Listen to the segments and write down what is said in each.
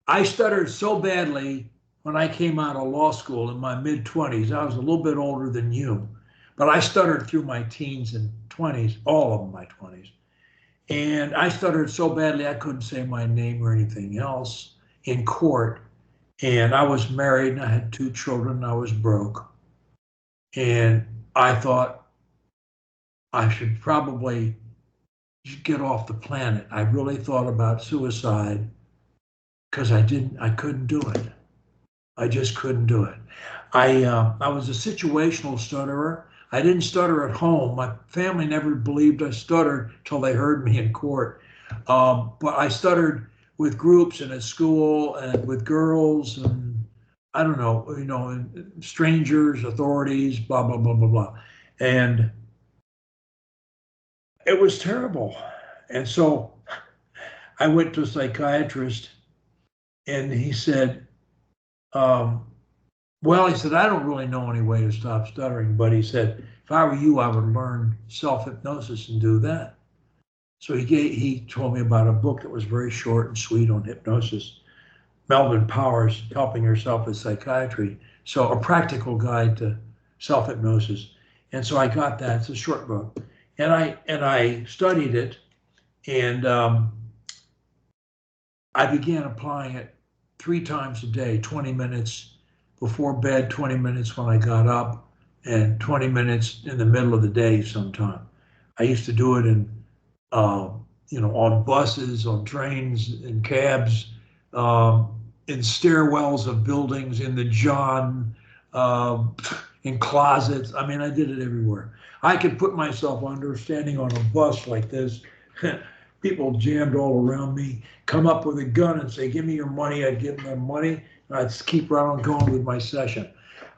I stuttered so badly when I came out of law school in my mid 20s. I was a little bit older than you, but I stuttered through my teens and 20s, all of them my 20s. And I stuttered so badly I couldn't say my name or anything else in court. And I was married and I had two children and I was broke. And I thought I should probably get off the planet. I really thought about suicide because I couldn't do it. I just couldn't do it. I was a situational stutterer. I didn't stutter at home. My family never believed I stuttered until they heard me in court. But I stuttered with groups and at school and with girls and I don't know, strangers, authorities, blah blah blah blah blah, and it was terrible. And so I went to a psychiatrist, and he said, um, well, he said, I don't really know any way to stop stuttering, but he said, if I were you, I would learn self hypnosis and do that. So he told me about a book that was very short and sweet on hypnosis. Melvin Powers, Helping Yourself with Psychiatry. So a practical guide to self hypnosis. And so I got that. It's a short book, and I studied it, and I began applying it 3 times a day, 20 minutes before bed, 20 minutes when I got up, and 20 minutes in the middle of the day sometime. I used to do it uh, on buses, on trains, in cabs, in stairwells of buildings, in the John, uh, in closets. I mean, I did it everywhere. I could put myself under standing on a bus like this. People jammed all around me, come up with a gun and say, give me your money. I'd give them money. And I'd keep right on going with my session.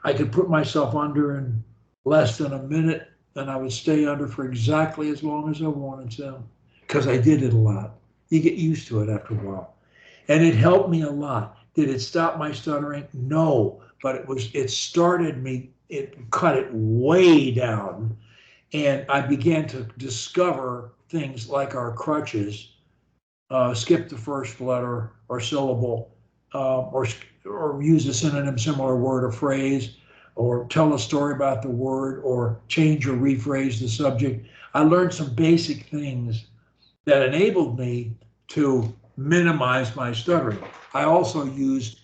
I could put myself under in less than a minute, and I would stay under for exactly as long as I wanted to because I did it a lot. You get used to it after a while. And it helped me a lot. Did it stop my stuttering? No, but it started me, it cut it way down. And I began to discover things like our crutches, skip the first letter or syllable, or use a synonym, similar word or phrase, or tell a story about the word, or change or rephrase the subject. I learned some basic things that enabled me to minimize my stuttering. I also used,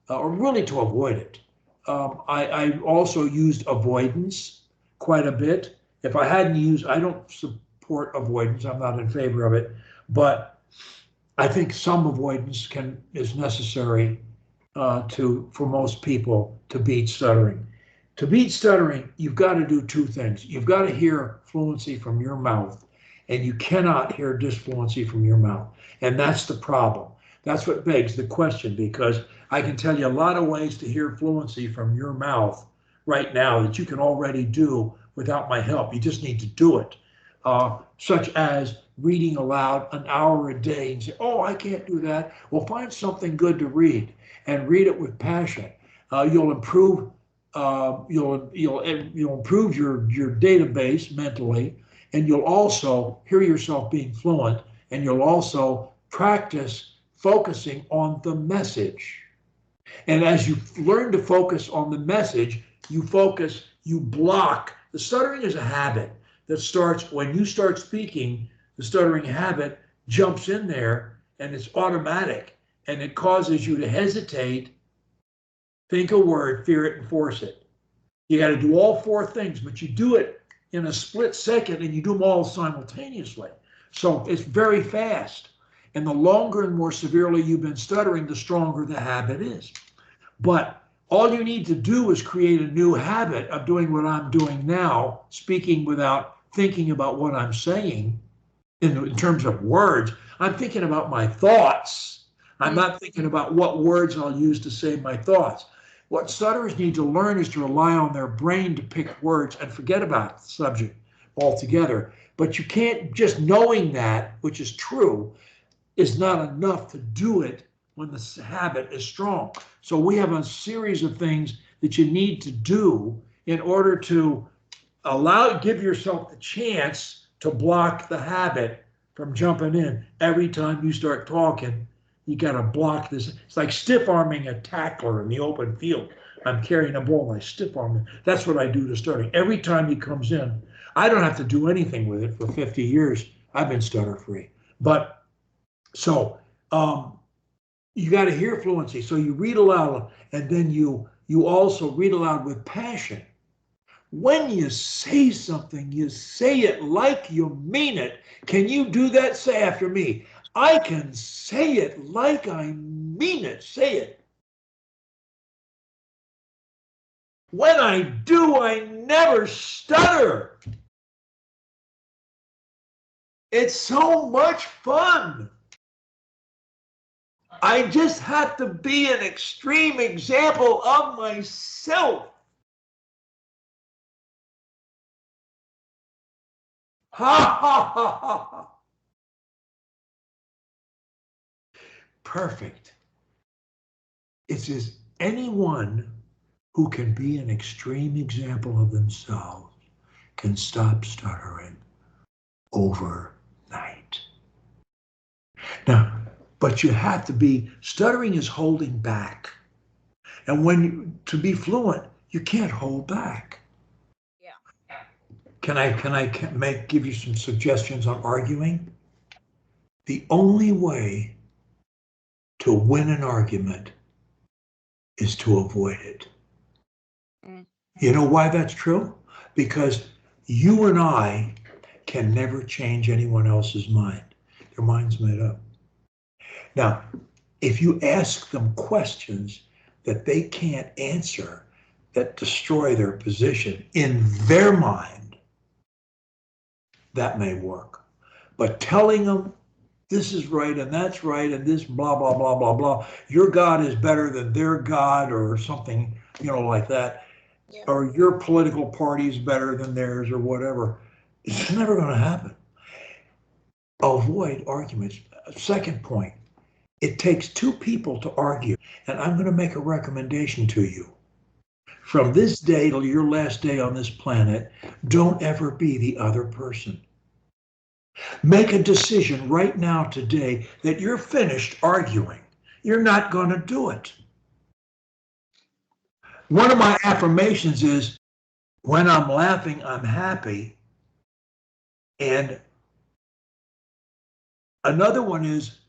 or really to avoid it, I also used avoidance quite a bit. If I hadn't used, I don't support avoidance, I'm not in favor of it, but I think some avoidance is necessary for most people to beat stuttering. To beat stuttering, you've got to do two things. You've got to hear fluency from your mouth, and you cannot hear disfluency from your mouth. And that's the problem. That's what begs the question, because I can tell you a lot of ways to hear fluency from your mouth right now that you can already do without my help. You just need to do it, such as reading aloud an hour a day and say, oh, I can't do that. Well, find something good to read and read it with passion. You'll improve you'll improve your database mentally, and you'll also hear yourself being fluent, and you'll also practice focusing on the message. And as you learn to focus on the message, you block. The stuttering is a habit that starts when you start speaking. The stuttering habit jumps in there, and it's automatic, and it causes you to hesitate, think a word, fear it, and force it. You got to do all four things, but you do it in a split second, and you do them all simultaneously. So it's very fast. And the longer and more severely you've been stuttering, the stronger the habit is. But all you need to do is create a new habit of doing what I'm doing now, speaking without thinking about what I'm saying in terms of words. I'm thinking about my thoughts. I'm not thinking about what words I'll use to say my thoughts. What stutterers need to learn is to rely on their brain to pick words and forget about the subject altogether. But you can't, just knowing that, which is true, is not enough to do it when the habit is strong. So we have a series of things that you need to do in order to give yourself the chance to block the habit from jumping in. Every time you start talking, you got to block this. It's like stiff arming a tackler in the open field. I'm carrying a ball, I stiff arm him. That's what I do to Stuttering. Every time he comes in, I don't have to do anything with it. For 50 years, I've been stutter free. But so you got to hear fluency. So you read aloud, and then you also read aloud with passion. When you say something, you say it like you mean it. Can you do that? Say after me. I can say it like I mean it. Say it. When I do, I never stutter. It's so much fun. I just have to be an extreme example of myself. Ha ha ha ha ha. Perfect. It's just anyone who can be an extreme example of themselves can stop stuttering overnight. Now, but you have to be, stuttering is holding back. And to be fluent, you can't hold back. Yeah. Can I give you some suggestions on arguing? The only way to win an argument is to avoid it. You know why that's true? Because you and I can never change anyone else's mind. Their mind's made up. Now, if you ask them questions that they can't answer, that destroy their position in their mind, that may work. But telling them this is right and that's right and this blah, blah, blah, blah, blah, your God is better than their God or something, like that, yeah. Or your political party is better than theirs or whatever, it's never going to happen. Avoid arguments. Second point, it takes two people to argue, and I'm going to make a recommendation to you. From this day till your last day on this planet, don't ever be the other person. Make a decision right now today that you're finished arguing. You're not going to do it. One of my affirmations is, when I'm laughing, I'm happy. And another one is,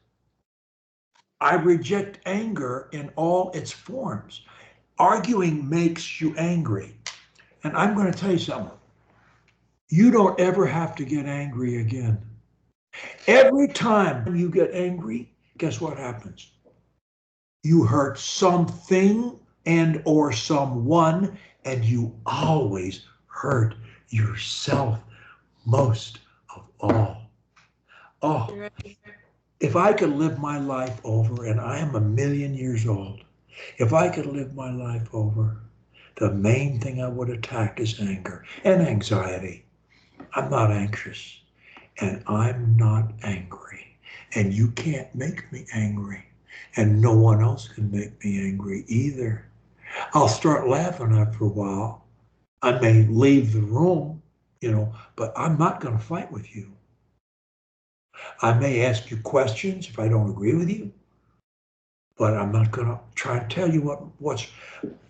I reject anger in all its forms. Arguing makes you angry. And I'm going to tell you something. You don't ever have to get angry again. Every time you get angry, guess what happens? You hurt something and or someone, and you always hurt yourself most of all. Oh, if I could live my life over, and I am 1,000,000 years old, if I could live my life over, the main thing I would attack is anger and anxiety. I'm not anxious, and I'm not angry, and you can't make me angry, and no one else can make me angry either. I'll start laughing after a while. I may leave the room, but I'm not going to fight with you. I may ask you questions if I don't agree with you, but I'm not going to try and tell you what's.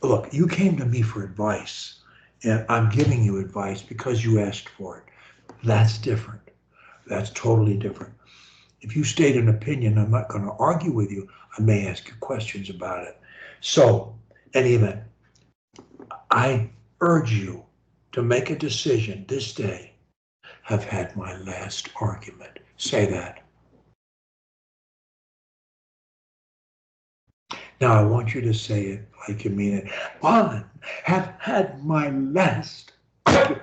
Look, you came to me for advice, and I'm giving you advice because you asked for it. That's different. That's totally different. If you state an opinion, I'm not going to argue with you. I may ask you questions about it. So, in any event, I urge you to make a decision this day. Have had my last argument. Say that. Now I want you to say it like you mean it. I have had my last argument.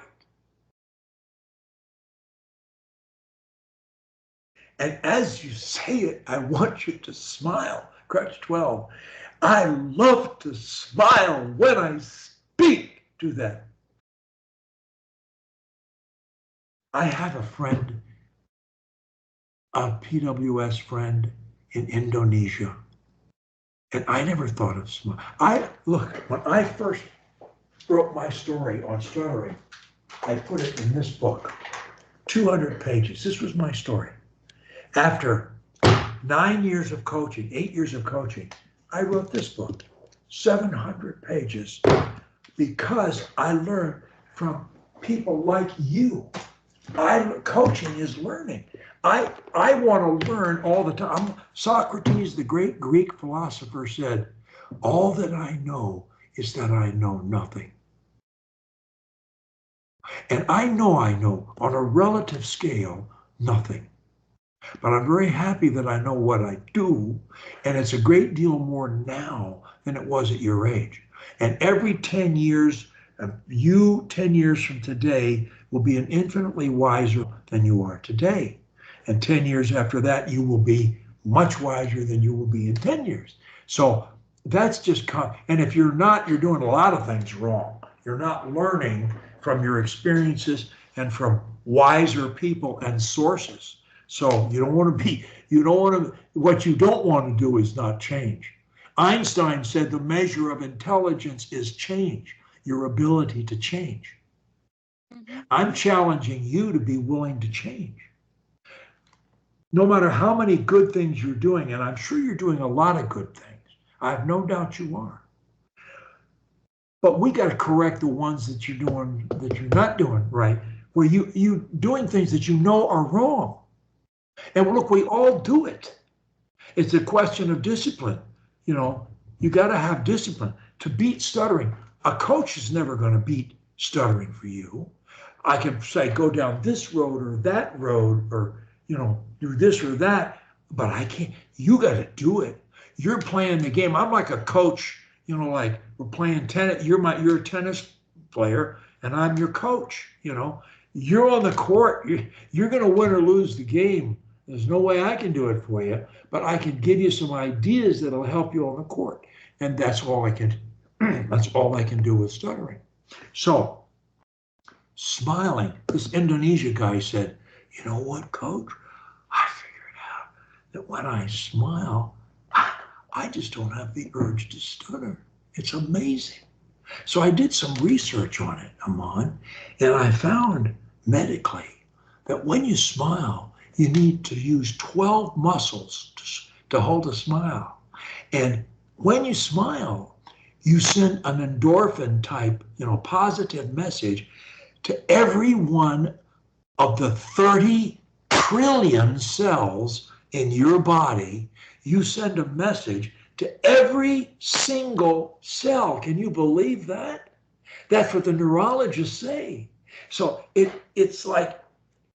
And as you say it, I want you to smile. Crutch 12. I love to smile when I speak. Do that. I have a friend, a PWS friend in Indonesia, and I never thought of smile. Look, when I first wrote my story on stuttering, I put it in this book, 200 pages. This was my story. After 9 years of coaching, 8 years of coaching, I wrote this book, 700 pages, because I learned from people like you. Coaching is learning. I want to learn all the time. Socrates, the great Greek philosopher, said, all that I know is that I know nothing. And I know on a relative scale, nothing. But I'm very happy that I know what I do, and it's a great deal more now than it was at your age. And every 10 years, you 10 years from today will be an infinitely wiser than you are today. And 10 years after that, you will be much wiser than you will be in 10 years. So that's just, and if you're not, you're doing a lot of things wrong. You're not learning from your experiences and from wiser people and sources. So you don't want to, what you don't want to do is not change. Einstein said the measure of intelligence is change, your ability to change. I'm challenging you to be willing to change. No matter how many good things you're doing, and I'm sure you're doing a lot of good things. I have no doubt you are. But we got to correct the ones that you're not doing right, where you doing things that you know are wrong. And look, we all do it. It's a question of discipline. You got to have discipline to beat stuttering. A coach is never going to beat stuttering for you. I can say, go down this road or that road, or, do this or that, but I can't. You got to do it. You're playing the game. I'm like a coach, like we're playing tennis. You're a tennis player and I'm your coach. You're on the court. You're going to win or lose the game. There's no way I can do it for you, but I can give you some ideas that'll help you on the court. And that's all I can do with stuttering. So smiling, this Indonesia guy said, you know what, coach? I figured out that when I smile, I just don't have the urge to stutter. It's amazing. So I did some research on it, Aman, and I found medically that when you smile, you need to use 12 muscles to hold a smile. And when you smile, you send an endorphin type, positive message to every one of the 30 trillion cells in your body. You send a message to every single cell. Can you believe that? That's what the neurologists say. So it's like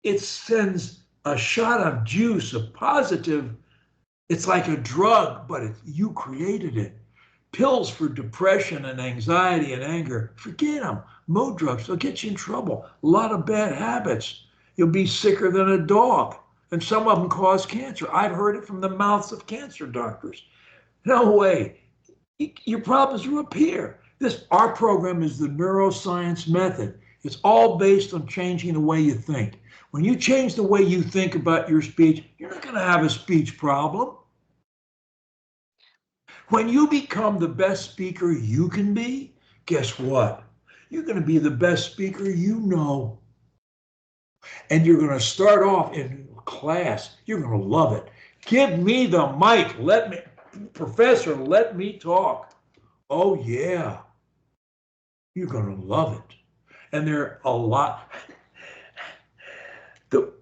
it sends a shot of juice, a positive. It's like a drug, but you created it. Pills for depression and anxiety and anger, forget them. Mood drugs, they'll get you in trouble. A lot of bad habits. You'll be sicker than a dog. And some of them cause cancer. I've heard it from the mouths of cancer doctors. No way. Your problems will appear. Our program is the neuroscience method. It's all based on changing the way you think. When you change the way you think about your speech, you're not going to have a speech problem. When you become the best speaker you can be, guess what? You're going to be the best speaker you know. And you're going to start off in class. You're going to love it. Give me the mic. Professor, let me talk. Oh, yeah. You're going to love it. And there are a lot.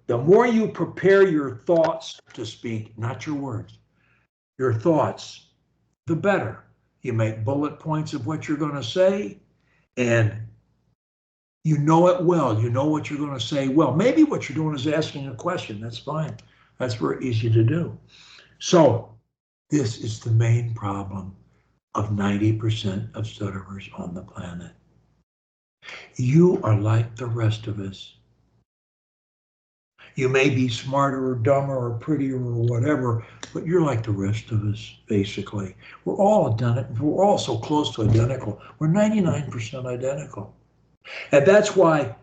The more you prepare your thoughts to speak, not your words, your thoughts, the better. You make bullet points of what you're going to say, and you know it well. You know what you're going to say well. Maybe what you're doing is asking a question. That's fine. That's very easy to do. So this is the main problem of 90% of stutterers on the planet. You are like the rest of us. You may be smarter or dumber or prettier or whatever, but you're like the rest of us, basically. We're all identical. We're all so close to identical. We're 99% identical. And that's why,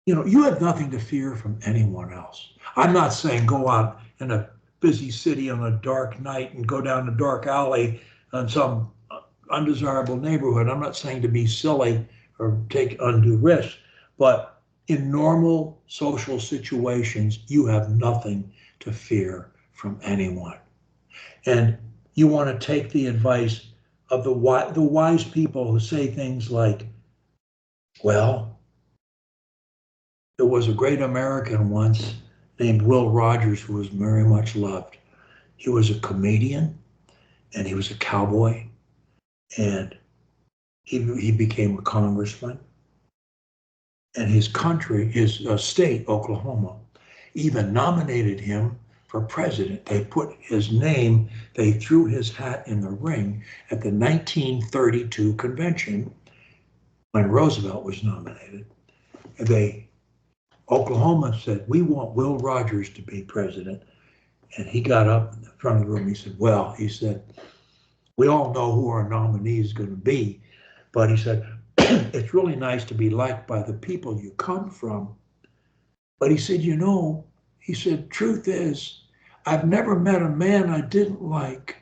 you have nothing to fear from anyone else. I'm not saying go out in a busy city on a dark night and go down a dark alley in some undesirable neighborhood. I'm not saying to be silly or take undue risks, but in normal social situations, you have nothing to fear from anyone. And you want to take the advice of the wise people who say things like, well, there was a great American once named Will Rogers who was very much loved. He was a comedian and he was a cowboy and he became a congressman. And his country, his state, Oklahoma, even nominated him for president. They put his name, they threw his hat in the ring at the 1932 convention when Roosevelt was nominated. And Oklahoma said, we want Will Rogers to be president. And he got up in the front of the room. He said, well, he said, we all know who our nominee is going to be. But he said, it's really nice to be liked by the people you come from. But he said, he said, truth is, I've never met a man I didn't like.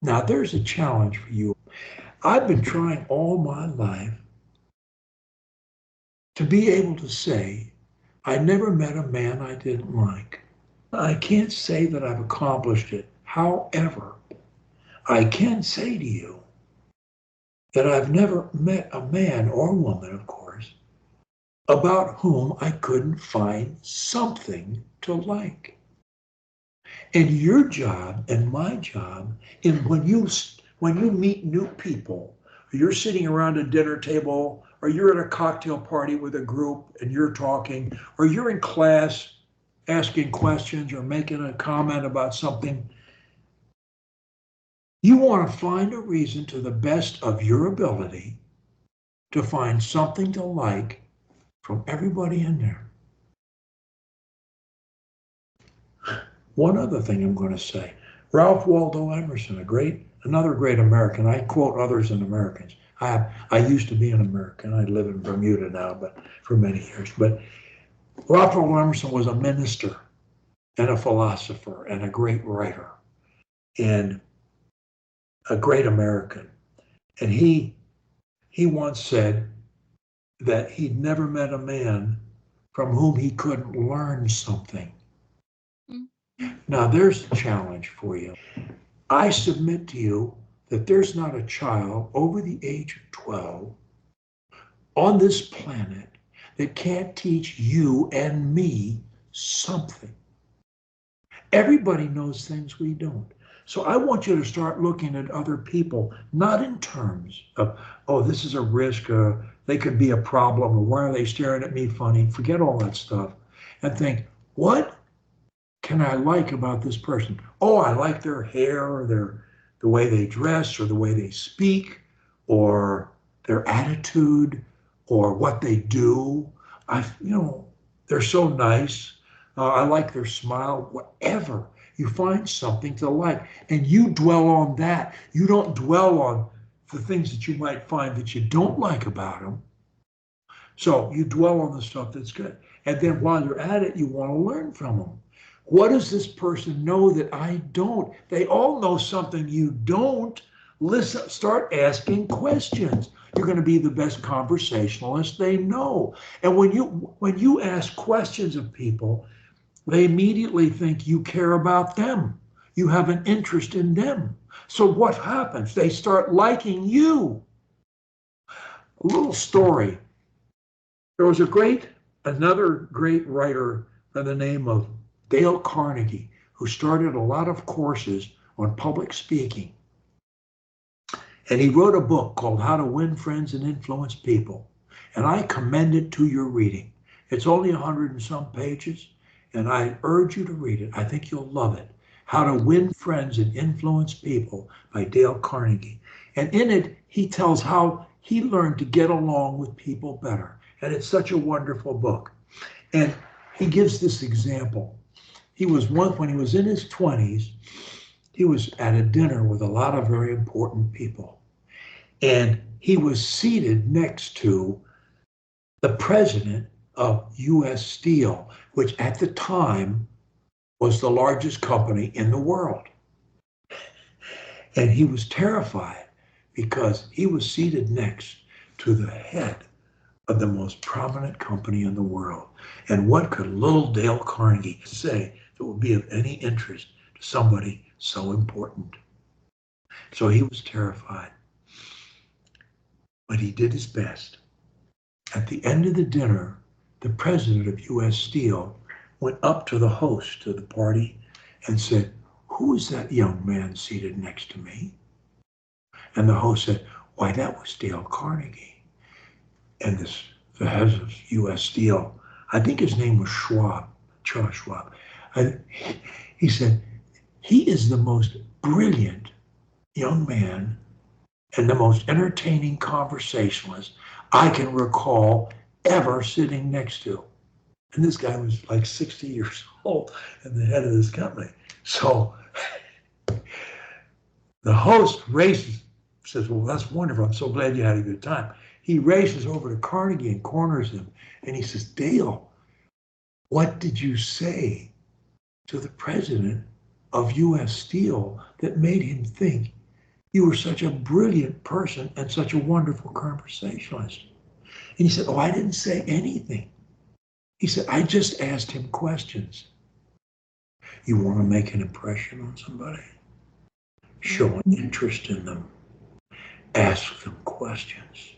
Now, there's a challenge for you. I've been trying all my life to be able to say, I never met a man I didn't like. I can't say that I've accomplished it. However, I can say to you that I've never met a man or woman, of course, about whom I couldn't find something to like. And your job and my job, when you meet new people, or you're sitting around a dinner table, or you're at a cocktail party with a group and you're talking, or you're in class asking questions or making a comment about something, you want to find a reason to the best of your ability to find something to like from everybody in there. One other thing I'm going to say, Ralph Waldo Emerson, another great American. I quote others and Americans. I used to be an American. I live in Bermuda now, but for many years. But Ralph Waldo Emerson was a minister and a philosopher and a great writer and a great American. And he once said that he'd never met a man from whom he couldn't learn something. Now, there's a challenge for you. I submit to you that there's not a child over the age of 12 on this planet that can't teach you and me something. Everybody knows things we don't. So I want you to start looking at other people, not in terms of, oh, this is a risk, they could be a problem, or why are they staring at me funny? Forget all that stuff. And think, what can I like about this person? Oh, I like their hair, or the way they dress, or the way they speak, or their attitude, or what they do. They're so nice. I like their smile, whatever. You find something to like, and you dwell on that. You don't dwell on the things that you might find that you don't like about them. So you dwell on the stuff that's good. And then while you're at it, you want to learn from them. What does this person know that I don't? They all know something you don't. Listen, start asking questions. You're going to be the best conversationalist they know. And when you ask questions of people, they immediately think you care about them. You have an interest in them. So what happens? They start liking you. A little story. There was another great writer by the name of Dale Carnegie, who started a lot of courses on public speaking. And he wrote a book called How to Win Friends and Influence People. And I commend it to your reading. It's only 100 and some pages. And I urge you to read it. I think you'll love it. How to Win Friends and Influence People by Dale Carnegie. And in it, he tells how he learned to get along with people better. And it's such a wonderful book. And he gives this example. When he was in his 20s, he was at a dinner with a lot of very important people. And he was seated next to the president of U.S. Steel, which at the time was the largest company in the world. And he was terrified because he was seated next to the head of the most prominent company in the world. And what could little Dale Carnegie say that would be of any interest to somebody so important. So he was terrified, but he did his best. At the end of the dinner, the president of U.S. Steel went up to the host of the party and said, "Who is that young man seated next to me?" And the host said, "Why, that was Dale Carnegie." And the head of U.S. Steel, I think his name was Schwab, Charles Schwab. And he said, "He is the most brilliant young man and the most entertaining conversationalist I can recall ever sitting next to." And this guy was like 60 years old and the head of this company. So the host races, says, "Well, that's wonderful. I'm so glad you had a good time." He races over to Carnegie and corners him. And he says, "Dale, what did you say to the president of U.S. Steel that made him think you were such a brilliant person and such a wonderful conversationalist?" And he said, "Oh, I didn't say anything." He said, "I just asked him questions." You want to make an impression on somebody? Show an interest in them. Ask them questions.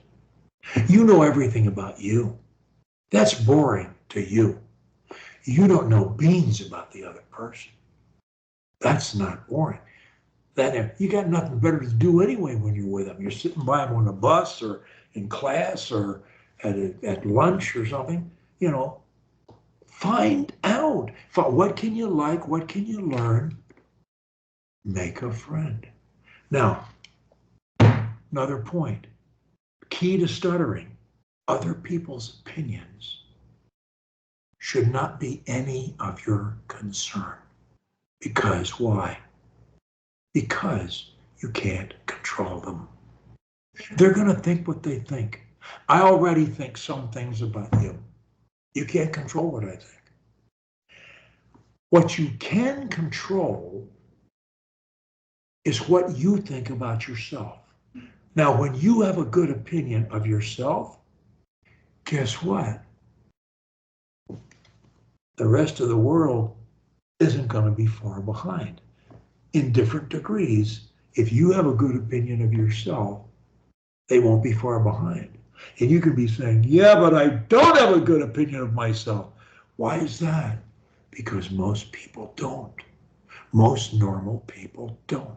You know everything about you. That's boring to you. You don't know beans about the other person. That's not boring. You got nothing better to do anyway when you're with them. You're sitting by them on a bus or in class or at lunch or something. Find out. What can you like? What can you learn? Make a friend. Now, another point. Key to stuttering. Other people's opinions should not be any of your concern. Because why? Because you can't control them. They're going to think what they think. I already think some things about you. You can't control what I think. What you can control is what you think about yourself. Now, when you have a good opinion of yourself, guess what? The rest of the world isn't going to be far behind. In different degrees, if you have a good opinion of yourself, they won't be far behind. And you could be saying, "Yeah, but I don't have a good opinion of myself." Why is that? Because most people don't. Most normal people don't.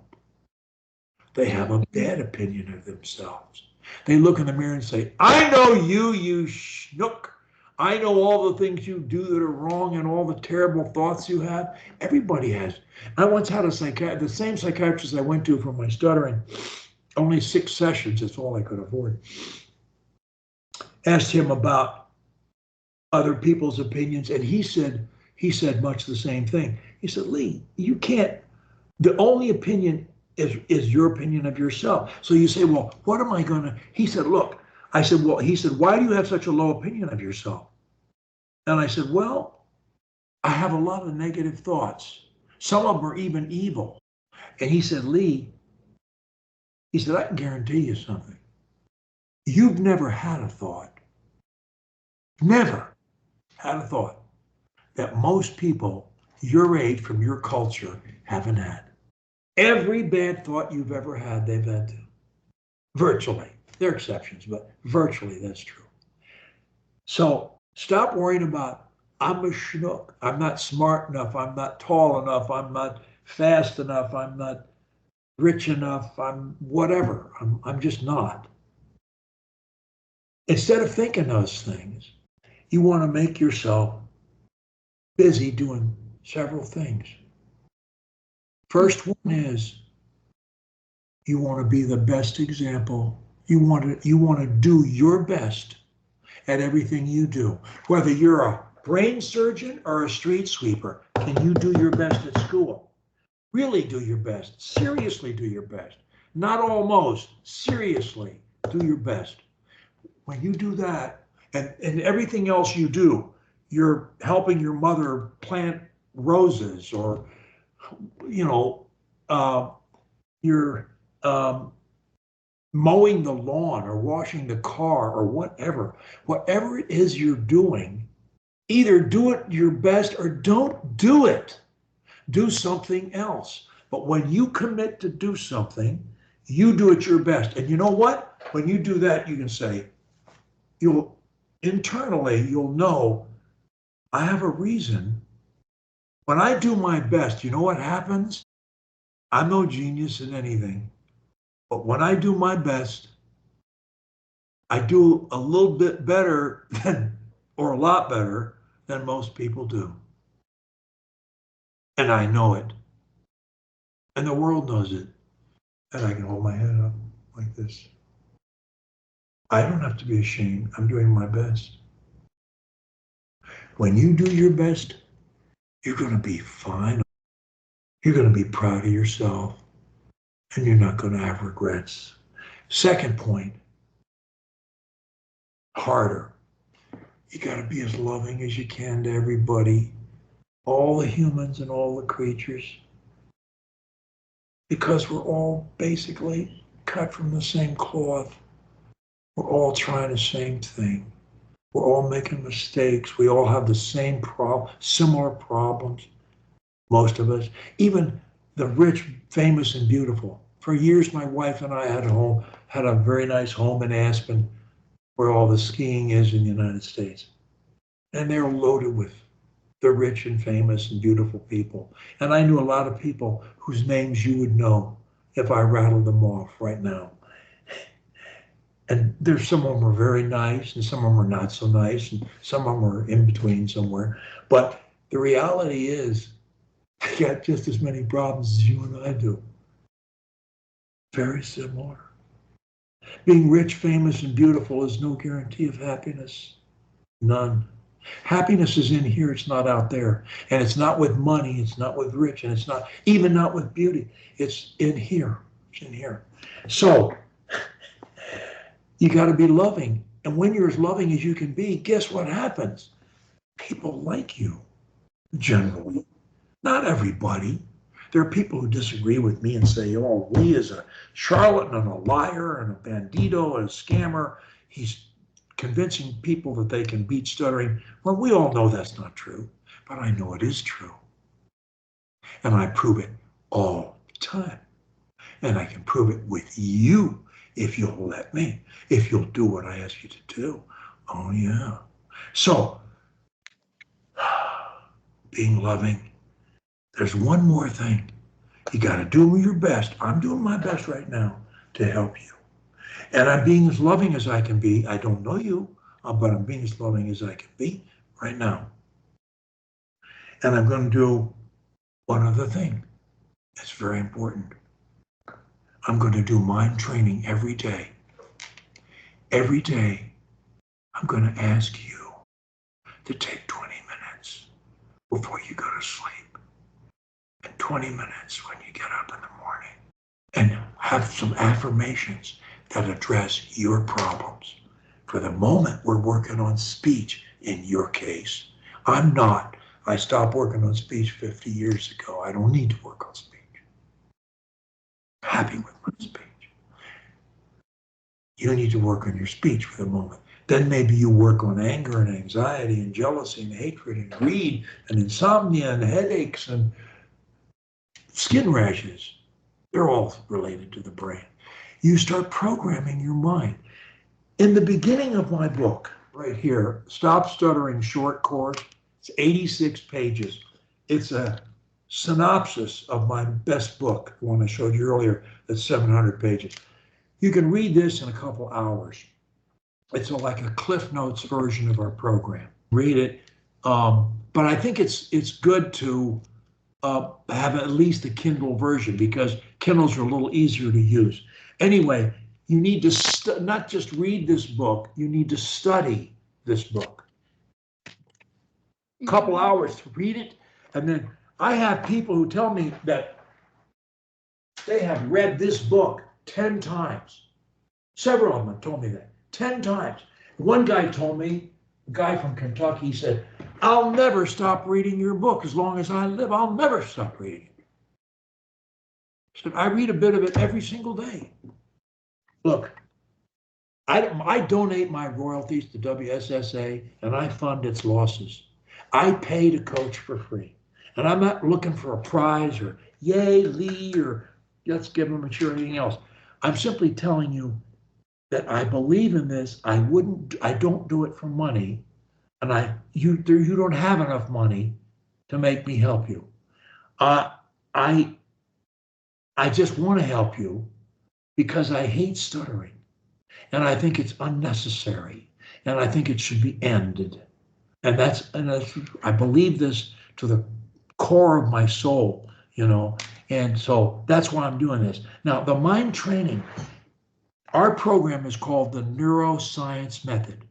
They have a bad opinion of themselves. They look in the mirror and say, "I know you, you schnook. I know all the things you do that are wrong and all the terrible thoughts you have." Everybody has. I once had the same psychiatrist I went to for my stuttering, only 6 sessions, that's all I could afford. Asked him about other people's opinions, and he said much the same thing. He said, "Lee, you can't, the only opinion is your opinion of yourself." So you say, "Well, what am I gonna?" He said, "Look," I said, "Well," he said, "Why do you have such a low opinion of yourself?" And I said, "Well, I have a lot of negative thoughts. Some of them are even evil." And he said, "Lee," he said, "I can guarantee you something. You've never had a thought, never had a thought that most people your age from your culture haven't had. Every bad thought you've ever had, they've had too. Virtually. There are exceptions, but virtually that's true. So stop worrying about, I'm a schnook. I'm not smart enough. I'm not tall enough. I'm not fast enough. I'm not rich enough. I'm whatever. I'm just not. Instead of thinking those things, you want to make yourself busy doing several things. First one is you want to be the best example. You want to do your best at everything you do. Whether you're a brain surgeon or a street sweeper, can you do your best at school? Really do your best. Seriously do your best. Not almost. Seriously do your best. When you do that, and everything else you do, you're helping your mother plant roses, or you're mowing the lawn or washing the car or whatever it is you're doing, either do it your best or don't do it. Do something else. But when you commit to do something, you do it your best. And you know what? When you do that, you can say, you'll internally, you'll know, I have a reason. When I do my best, you know what happens? I'm no genius in anything. But when I do my best, I do a little bit better than, or a lot better than most people do. And I know it. And the world knows it. And I can hold my head up like this. I don't have to be ashamed. I'm doing my best. When you do your best, you're going to be fine. You're going to be proud of yourself. And you're not going to have regrets. Second point, harder. You got to be as loving as you can to everybody, all the humans and all the creatures, because we're all basically cut from the same cloth. We're all trying the same thing. We're all making mistakes. We all have the same similar problems, most of us. Even the rich, famous, and beautiful. For years, my wife and I had a very nice home in Aspen, where all the skiing is in the United States. And they're loaded with the rich and famous and beautiful people. And I knew a lot of people whose names you would know if I rattled them off right now. And there's some of them are very nice, and some of them are not so nice, and some of them are in between somewhere. But the reality is, they got just as many problems as you and I do. Very similar. Being rich, famous, and beautiful is no guarantee of happiness. None. Happiness is in here, it's not out there. And it's not with money, it's not with rich, and it's not even not with beauty. It's in here. It's in here. So you got to be loving. And when you're as loving as you can be, guess what happens? People like you, generally. Not everybody. There are people who disagree with me and say, oh, Lee is a charlatan and a liar and a bandito and a scammer. He's convincing people that they can beat Stuttering. Well, we all know that's not true, but I know it is true. And I prove it all the time. And I can prove it with you if you'll let me, if you'll do what I ask you to do. Oh, yeah. So, being loving. There's one more thing. You got to do your best. I'm doing my best right now to help you. And I'm being as loving as I can be. I don't know you, but I'm being as loving as I can be right now. And I'm going to do one other thing. It's very important. I'm going to do mind training every day. Every day, I'm going to ask you to take 20 minutes before you go to sleep, and 20 minutes when you get up in the morning, and have some affirmations that address your problems. For the moment, we're working on speech in your case. I'm not. I stopped working on speech 50 years ago. I don't need to work on speech. I'm happy with my speech. You need to work on your speech for the moment. Then maybe you work on anger and anxiety and jealousy and hatred and greed and insomnia and headaches and skin rashes. They're all related to the brain. You start programming your mind. In the beginning of my book, right here, Stop Stuttering Short Course, it's 86 pages. It's a synopsis of my best book, the one I showed you earlier, that's 700 pages. You can read this in a couple hours. It's like a Cliff Notes version of our program. Read it, but I think it's good to have at least a Kindle version because Kindles are a little easier to use. Anyway, you need to not just read this book, you need to study this book. A couple hours to read it, and then I have people who tell me that they have read this book 10 times. Several of them have told me that 10 times. One guy told me, a guy from Kentucky, he said, I'll never stop reading your book as long as I live. I'll never stop reading it. He said, I read a bit of it every single day. Look, I donate my royalties to WSSA and I fund its losses. I pay to coach for free. And I'm not looking for a prize or yay, Lee, or let's give him a cheer or anything else. I'm simply telling you that I believe in this. I don't do it for money. And you don't have enough money to make me help you. Uh, I, I just want to help you because I hate stuttering. And I think it's unnecessary. And I think it should be ended. And I believe this to the core of my soul, you know. And so that's why I'm doing this. Now, the mind training, our program is called the neuroscience method.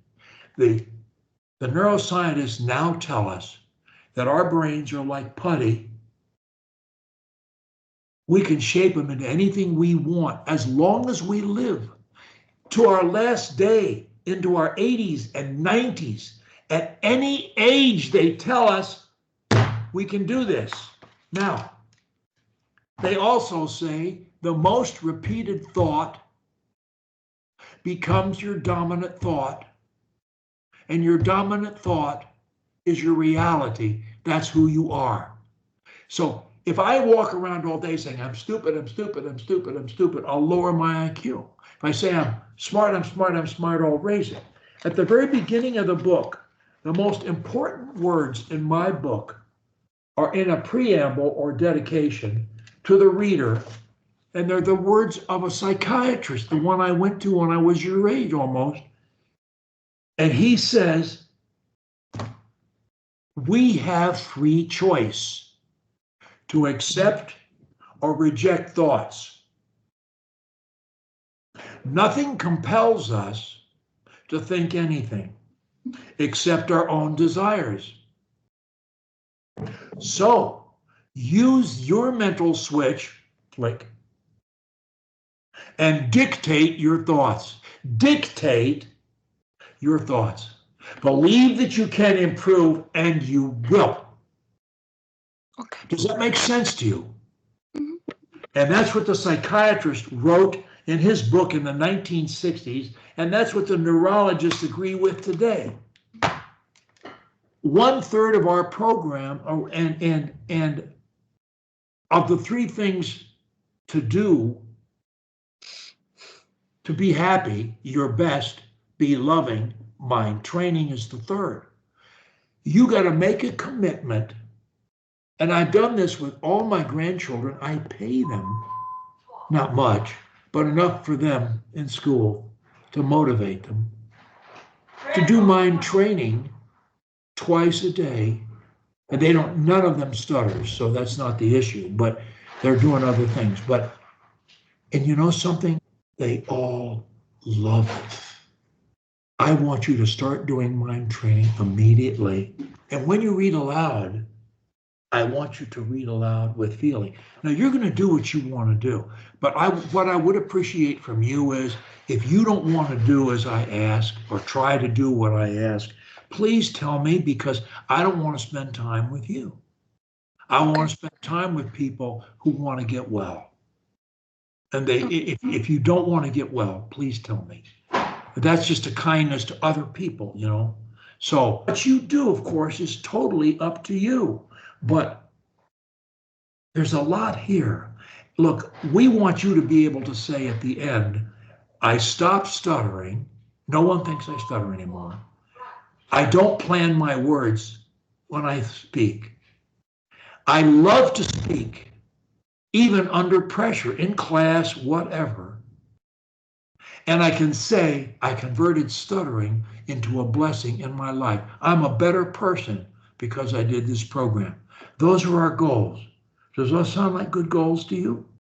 The neuroscientists now tell us that our brains are like putty. We can shape them into anything we want as long as we live to our last day, into our 80s and 90s. At any age, they tell us we can do this. Now, they also say the most repeated thought becomes your dominant thought, and your dominant thought is your reality. That's who you are. So if I walk around all day saying, I'm stupid, I'm stupid, I'm stupid, I'm stupid, I'll lower my IQ. If I say I'm smart, I'm smart, I'm smart, I'll raise it. At the very beginning of the book, the most important words in my book are in a preamble or dedication to the reader, and they're the words of a psychiatrist, the one I went to when I was your age almost. And he says, we have free choice to accept or reject thoughts. Nothing compels us to think anything except our own desires. So use your mental switch, click, and dictate your thoughts. Dictate your thoughts. Believe that you can improve, and you will. Okay. Does that make sense to you? Mm-hmm. And that's what the psychiatrist wrote in his book in the 1960s, and that's what the neurologists agree with today. 1/3 of our program, and of the 3 things to do to be happy, your best, be loving, mind training is the 3rd. You got to make a commitment, and I've done this with all my grandchildren. I pay them, not much, but enough for them in school to motivate them, to do mind training twice a day. And none of them stutters, so that's not the issue, but they're doing other things. And you know something? They all love it. I want you to start doing mind training immediately. And when you read aloud, I want you to read aloud with feeling. Now, you're going to do what you want to do, but what I would appreciate from you is if you don't want to do as I ask or try to do what I ask, please tell me, because I don't want to spend time with you. I want to spend time with people who want to get well. And if you don't want to get well, please tell me. But that's just a kindness to other people, you know. So what you do, of course, is totally up to you. But there's a lot here. Look, we want you to be able to say at the end, I stopped stuttering. No one thinks I stutter anymore. I don't plan my words when I speak. I love to speak, even under pressure, in class, whatever. And I can say I converted stuttering into a blessing in my life. I'm a better person because I did this program. Those are our goals. Does that sound like good goals to you?